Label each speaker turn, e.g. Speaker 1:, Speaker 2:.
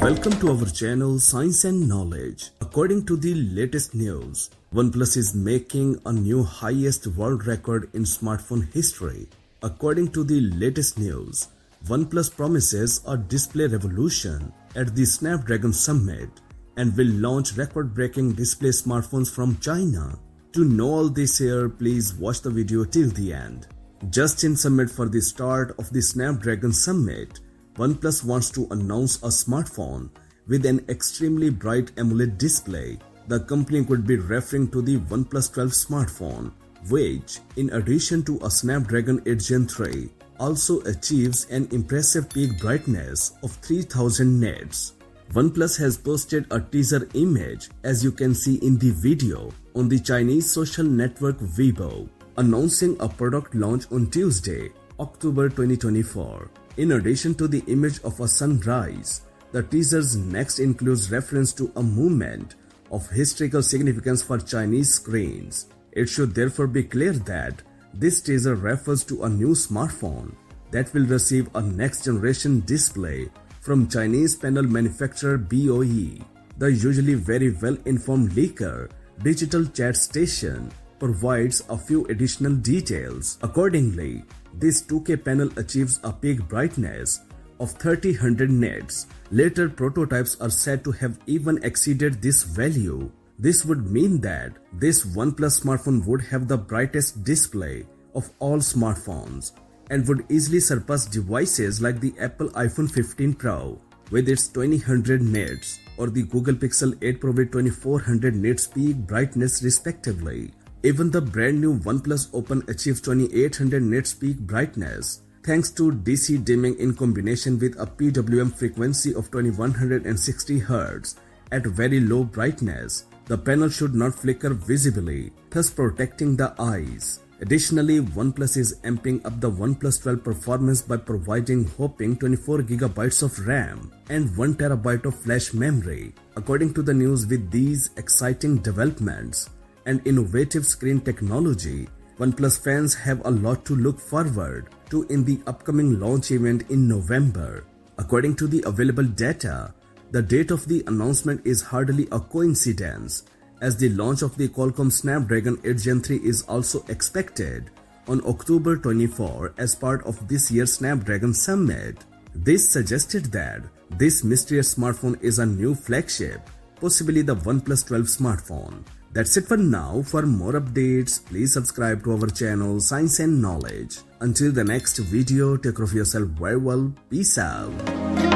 Speaker 1: Welcome to our channel Science and Knowledge. According to the latest news, OnePlus is making a new highest world record in smartphone history. According to the latest news, OnePlus promises a display revolution at the Snapdragon Summit and will launch record-breaking display smartphones from China. To know all this here, please watch the video till the end. Just in summit for the start of the Snapdragon Summit, OnePlus wants to announce a smartphone with an extremely bright AMOLED display. The company could be referring to the OnePlus 12 smartphone, which, in addition to a Snapdragon 8 Gen 3, also achieves an impressive peak brightness of 3000 nits. OnePlus has posted a teaser image, as you can see in the video, on the Chinese social network Weibo, announcing a product launch on Tuesday, October 2024. In addition to the image of a sunrise, the teaser's next includes reference to a moment of historical significance for Chinese screens. It should therefore be clear that this teaser refers to a new smartphone that will receive a next-generation display from Chinese panel manufacturer BOE. The usually very well-informed LIKE digital chat station provides a few additional details. Accordingly, this 2K panel achieves a peak brightness of 3000 nits. Later prototypes are said to have even exceeded this value. This would mean that this OnePlus smartphone would have the brightest display of all smartphones and would easily surpass devices like the Apple iPhone 15 Pro with its 2000 nits or the Google Pixel 8 Pro with 2400 nits peak brightness respectively. Even the brand new OnePlus Open achieves 2800 nits peak brightness thanks to DC dimming in combination with a PWM frequency of 2160 Hz at very low brightness. The panel should not flicker visibly, thus protecting the eyes. Additionally, OnePlus is amping up the OnePlus 12 performance by providing whopping 24GB of RAM and 1TB of flash memory. According to the news, with these exciting developments and innovative screen technology, OnePlus fans have a lot to look forward to in the upcoming launch event in November. According to the available data, the date of the announcement is hardly a coincidence, as the launch of the Qualcomm Snapdragon 8 Gen 3 is also expected on October 24 as part of this year's Snapdragon Summit. This suggested that this mysterious smartphone is a new flagship, possibly the OnePlus 12 smartphone. That's it for now. For more updates, please subscribe to our channel Science and Knowledge. Until the next video, take care of yourself very well. Peace out.